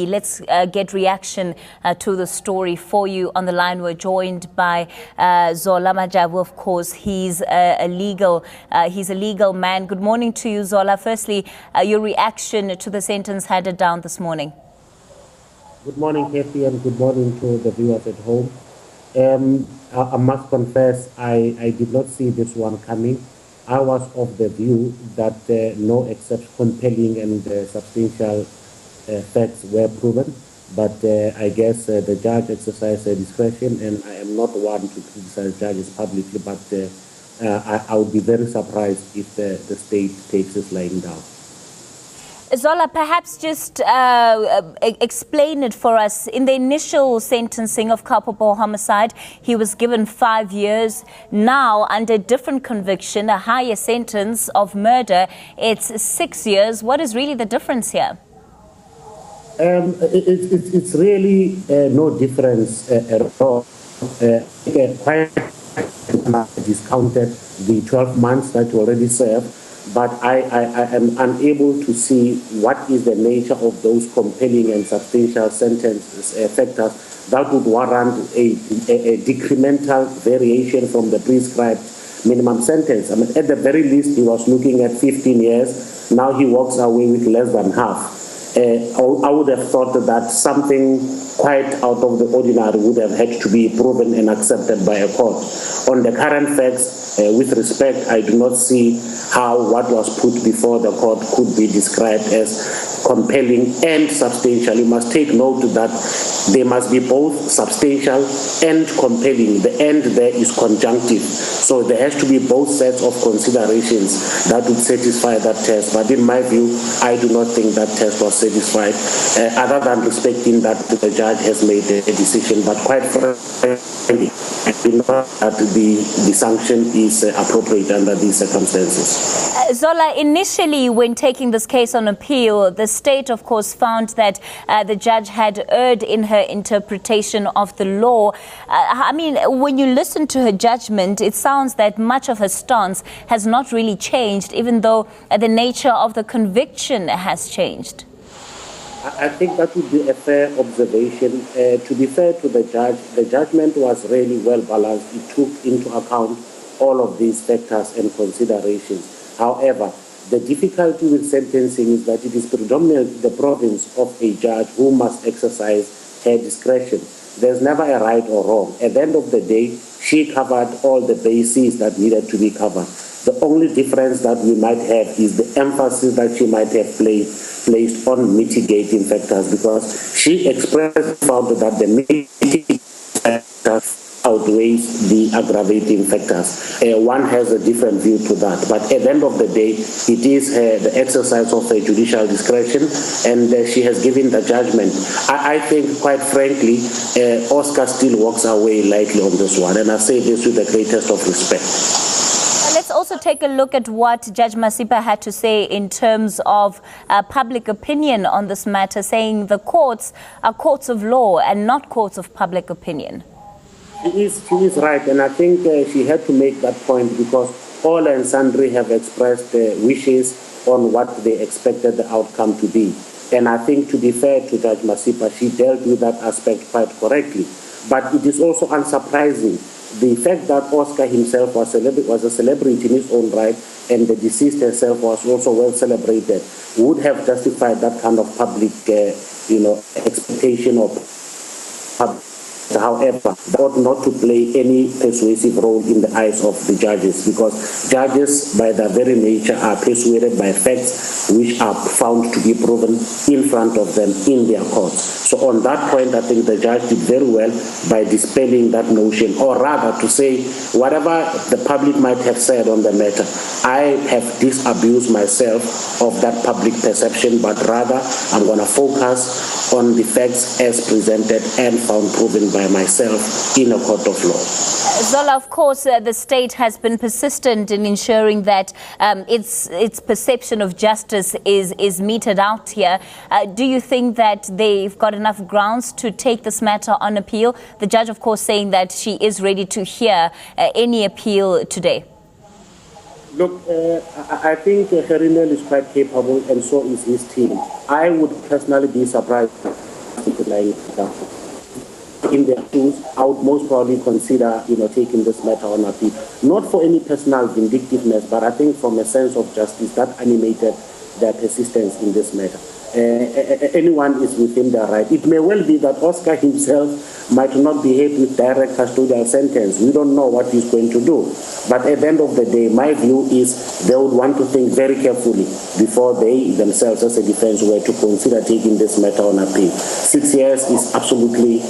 Let's get reaction to the story for you. On the line, we're joined by Zola Majavu. Of course, he's a legal man. Good morning to you, Zola. Firstly, your reaction to the sentence handed down this morning. Good morning, Kathy, and good morning to the viewers at home. I must confess, I did not see this one coming. I was of the view that no except compelling and substantial facts were proven, but I guess the judge exercised discretion, and I am not one to criticize judges publicly, but I would be very surprised if the state takes this lying down. Zola, perhaps just explain it for us. In the initial sentencing of culpable homicide, he was given 5 years. Now, under different conviction, a higher sentence of murder, it's 6 years. What is really the difference here? It's really no difference at all. Quite discounted the 12 months that you already served, but I am unable to see what is the nature of those compelling and substantial sentence factors that would warrant a decremental variation from the prescribed minimum sentence. I mean, at the very least, he was looking at 15 years. Now he walks away with less than half. I would have thought that something quite out of the ordinary would have had to be proven and accepted by a court. On the current facts, with respect, I do not see how what was put before the court could be described as compelling and substantial. You must take note that they must be both substantial and compelling. The end there is conjunctive. So there has to be both sets of considerations that would satisfy that test. But in my view, I do not think that test was satisfied, other than respecting that the judge has made a decision. But quite frankly, I do not that the sanction is appropriate under these circumstances. Zola, initially when taking this case on appeal, the state, of course, found that the judge had erred in her interpretation of the law. I mean, when you listen to her judgment, it sounds that much of her stance has not really changed, even though the nature of the conviction has changed. I think that would be a fair observation. To be fair to the judge, the judgment was really well balanced. It took into account all of these factors and considerations. However, the difficulty with sentencing is that it is predominantly the province of a judge who must exercise her discretion. There's never a right or wrong. At the end of the day, she covered all the bases that needed to be covered. The only difference that we might have is the emphasis that she might have placed on mitigating factors, because she expressly found that the mitigating factors outweighs the aggravating factors. One has a different view to that. But at the end of the day, it is the exercise of her judicial discretion, and she has given the judgment. I think, quite frankly, Oscar still walks away lightly on this one, and I say this with the greatest of respect. Let's also take a look at what Judge Masipa had to say in terms of public opinion on this matter, saying the courts are courts of law and not courts of public opinion. She is right, and I think she had to make that point because all and sundry have expressed wishes on what they expected the outcome to be. And I think, to be fair to Judge Masipa, she dealt with that aspect quite correctly. But it is also unsurprising. The fact that Oscar himself was a celebrity in his own right, and the deceased herself was also well celebrated, would have justified that kind of public, expectation of public. However, that ought not to play any persuasive role in the eyes of the judges, because judges, by their very nature, are persuaded by facts which are found to be proven in front of them in their courts. So on that point, I think the judge did very well by dispelling that notion, or rather to say, whatever the public might have said on the matter, I have disabused myself of that public perception, but rather I'm going to focus on the facts as presented and found proven by myself in a court of law. Zola, of course, the state has been persistent in ensuring that its perception of justice is meted out here. Do you think that they've got enough grounds to take this matter on appeal? The judge, of course, saying that she is ready to hear any appeal today. Look, I think Herinel is quite capable, and so is his team. I would personally be surprised lying down. In their shoes, I would most probably consider, taking this matter on appeal. Not for any personal vindictiveness, but I think from a sense of justice that animated their persistence in this matter. Anyone is within their right. It may well be that Oscar himself might not be happy with direct custodial sentence. We don't know what he's going to do. But at the end of the day, my view is they would want to think very carefully before they themselves, as a defense, were to consider taking this matter on appeal. 6 years is absolutely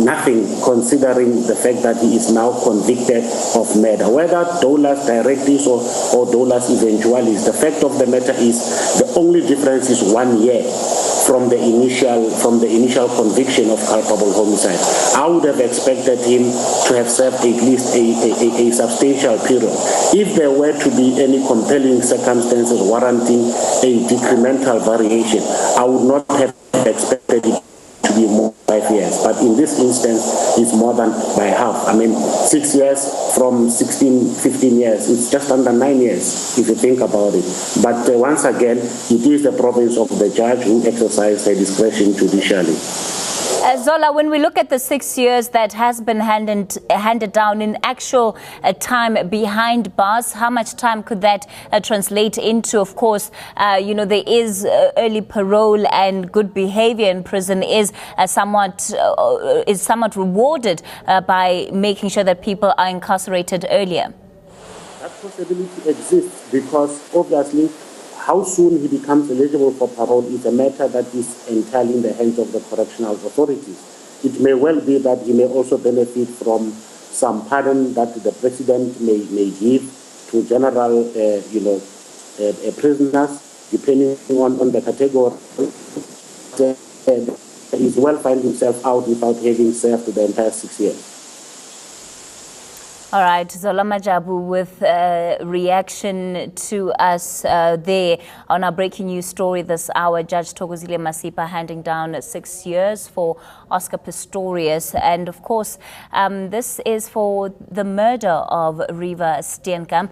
nothing, considering the fact that he is now convicted of murder. Whether Dola's directives or Dola's eventualities, the fact of the matter is the only difference is 1 year from the initial conviction of culpable homicide. I would have expected him to have served at least a substantial period. If there were to be any compelling circumstances warranting a decremental variation, I would not have expected it to be more 5 years. But in this instance, it's more than by half. 6 years from 15 years, it's just under 9 years, if you think about it. But once again, it is the province of the judge who exercises her discretion judicially. Zola, when we look at the 6 years that has been handed down in actual time behind bars, how much time could that translate into? Of course, there is early parole, and good behavior in prison is somewhat rewarded by making sure that people are incarcerated earlier. That possibility exists because obviously how soon he becomes eligible for parole is a matter that is entirely in the hands of the correctional authorities. It may well be that he may also benefit from some pardon that the president may give to general, prisoners, depending on the category. He will find himself out without having served the entire 6 years. All right, Zola Majavu with reaction to us there on our breaking news story this hour. Judge Thokozile Masipa handing down 6 years for Oscar Pistorius. And of course, this is for the murder of Reeva Steenkamp.